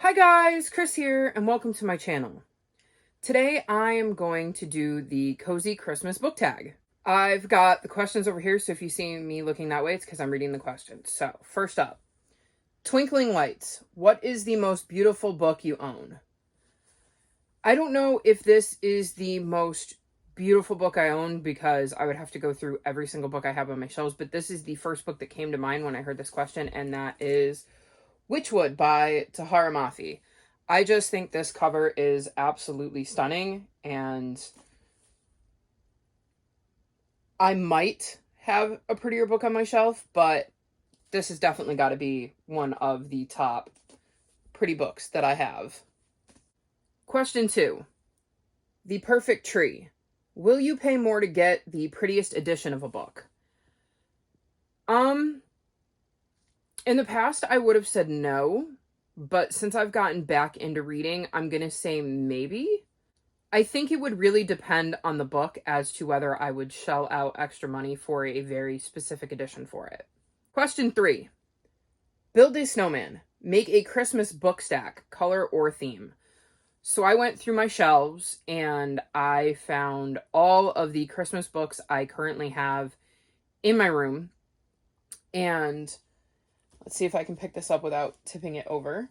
Hi guys, Chris here, and welcome to my channel. Today I am going to do the Cozy Christmas book tag. I've got the questions over here, so if you see me looking that way, it's because I'm reading the questions. So, first up, Twinkling Lights. What is the most beautiful book you own? I don't know if this is the most beautiful book I own because I would have to go through every single book I have on my shelves, but this is the first book that came to mind when I heard this question, and that is Witchwood by Tahara Mafi. I just think this cover is absolutely stunning, and I might have a prettier book on my shelf, but this has definitely got to be one of the top pretty books that I have. Question 2. The Perfect Tree. Will you pay more to get the prettiest edition of a book? In the past, I would have said no, but since I've gotten back into reading, I'm going to say maybe. I think it would really depend on the book as to whether I would shell out extra money for a very specific edition for it. Question 3. Build a snowman. Make a Christmas book stack, color or theme. So I went through my shelves and I found all of the Christmas books I currently have in my room. And let's see if I can pick this up without tipping it over.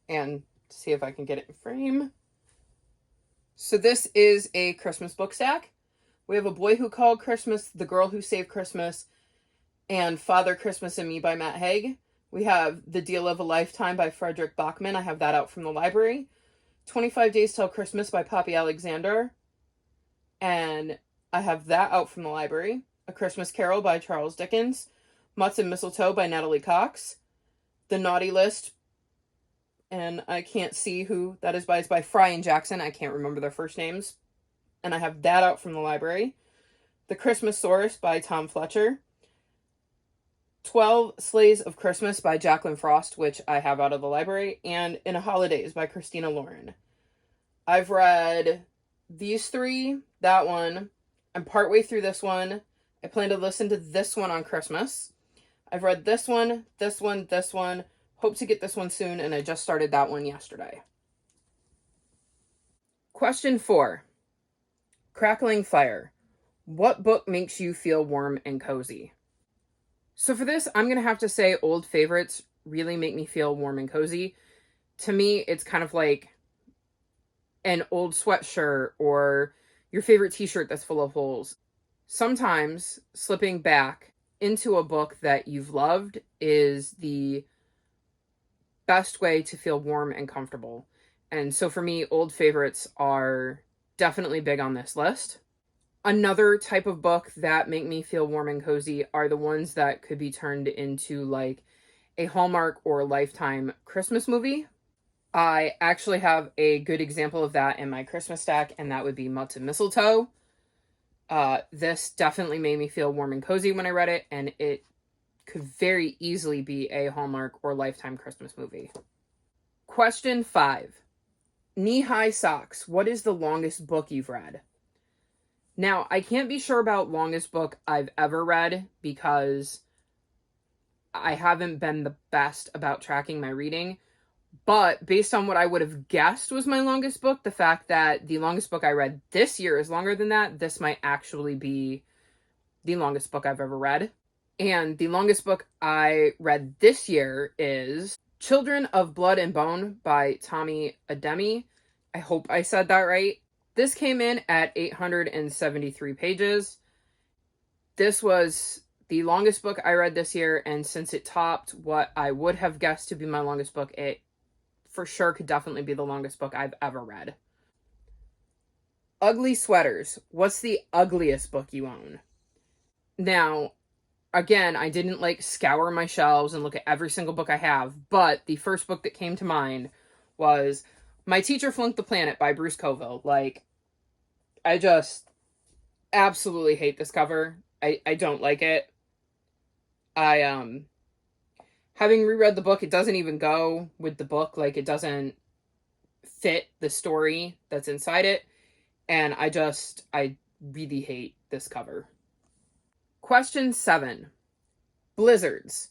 And see if I can get it in frame. So this is a Christmas book stack. We have A Boy Who Called Christmas, The Girl Who Saved Christmas, and Father Christmas and Me by Matt Haig. We have The Deal of a Lifetime by Frederick Bachman. I have that out from the library. 25 Days Till Christmas by Poppy Alexander. And I have that out from the library. A Christmas Carol by Charles Dickens. Mutts and Mistletoe by Natalie Cox. The Naughty List, and I can't see who that is by. It's by Fry and Jackson. I can't remember their first names. And I have that out from the library. The Christmas Source by Tom Fletcher. 12 Sleighs of Christmas by Jacqueline Frost, which I have out of the library. And In a Holidays by Christina Lauren. I've read these three, that one. I'm partway through this one. I plan to listen to this one on Christmas. I've read this one, this one, this one. Hope to get this one soon, and I just started that one yesterday. Question 4. Crackling Fire. What book makes you feel warm and cozy? So for this, I'm going to have to say old favorites really make me feel warm and cozy. To me, it's kind of like an old sweatshirt or your favorite t-shirt that's full of holes. Sometimes slipping back into a book that you've loved is the best way to feel warm and comfortable. And so for me, old favorites are definitely big on this list. Another type of book that make me feel warm and cozy are the ones that could be turned into like a Hallmark or Lifetime Christmas movie. I actually have a good example of that in my Christmas stack, and that would be Mutts and Mistletoe. This definitely made me feel warm and cozy when I read it, and it could very easily be a Hallmark or Lifetime Christmas movie. Question 5. Knee-high socks. What is the longest book you've read? Now, I can't be sure about longest book I've ever read because I haven't been the best about tracking my reading. But based on what I would have guessed was my longest book, the fact that the longest book I read this year is longer than that, this might actually be the longest book I've ever read. And the longest book I read this year is Children of Blood and Bone by Tommy Ademi. I hope I said that right. This came in at 873 pages. This was the longest book I read this year, and since it topped what I would have guessed to be my longest book, it for sure could definitely be the longest book I've ever read. Ugly Sweaters. What's the ugliest book you own? Now, again, I didn't like scour my shelves and look at every single book I have, but the first book that came to mind was My Teacher Flunked the Planet by Bruce Coville. Like, I just absolutely hate this cover. I don't like it. Having reread the book, it doesn't even go with the book. Like, it doesn't fit the story that's inside it. And I really hate this cover. Question 7. Blizzards.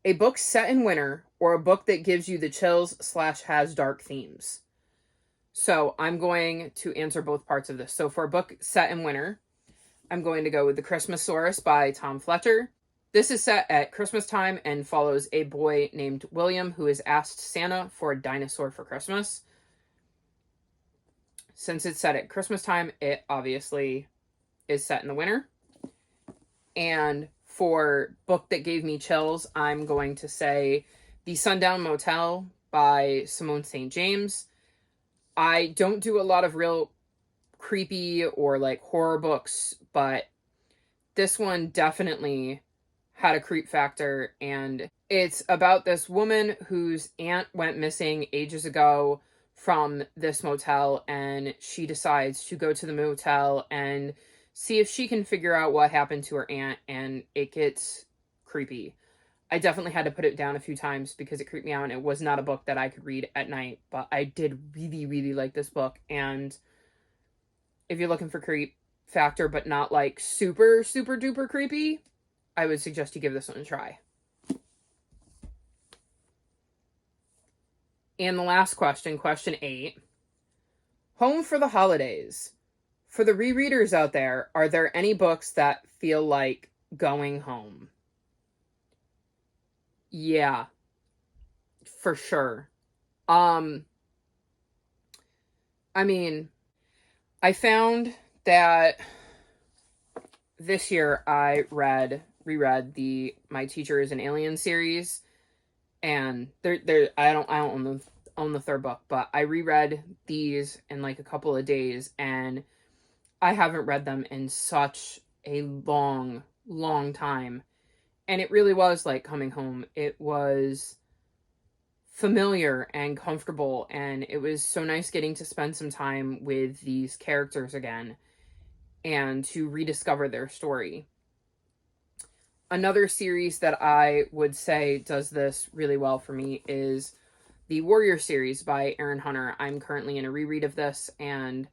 A book set in winter or a book that gives you the chills / has dark themes. So I'm going to answer both parts of this. So for a book set in winter, I'm going to go with The Christmasaurus by Tom Fletcher. This is set at Christmas time and follows a boy named William who is asked Santa for a dinosaur for Christmas. Since it's set at Christmas time, it obviously is set in the winter. And for book that gave me chills, I'm going to say The Sundown Motel by Simone St. James. I don't do a lot of real creepy or like horror books, but this one definitely had a creep factor, and it's about this woman whose aunt went missing ages ago from this motel, and she decides to go to the motel and see if she can figure out what happened to her aunt, and it gets creepy. I definitely had to put it down a few times because it creeped me out, and it was not a book that I could read at night, but I did really, really like this book. And if you're looking for creep factor, but not like super, super duper creepy, I would suggest you give this one a try. And the last question, question 8. Home for the holidays. For the rereaders out there, are there any books that feel like going home? Yeah, for sure. I mean, I found that this year I reread the My Teacher is an Alien series, and I don't own the third book, but I reread these in like a couple of days, and I haven't read them in such a long, long time. And it really was like coming home. It was familiar and comfortable, and it was so nice getting to spend some time with these characters again and to rediscover their story. Another series that I would say does this really well for me is the Warrior series by Aaron Hunter. I'm currently in a reread of this, and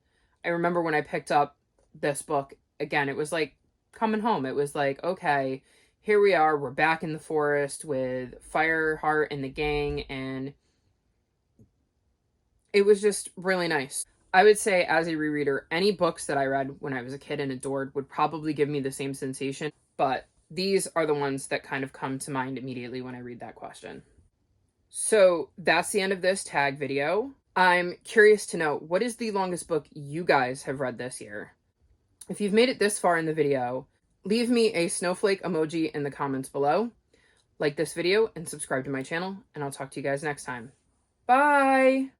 I remember when I picked up this book again, it was like coming home. It was like, okay, here we are, we're back in the forest with Fireheart and the gang, and it was just really nice. I would say, as a rereader, any books that I read when I was a kid and adored would probably give me the same sensation, but these are the ones that kind of come to mind immediately when I read that question. So that's the end of this tag video. I'm curious to know, what is the longest book you guys have read this year? If you've made it this far in the video, leave me a snowflake emoji in the comments below. Like this video and subscribe to my channel, and I'll talk to you guys next time. Bye!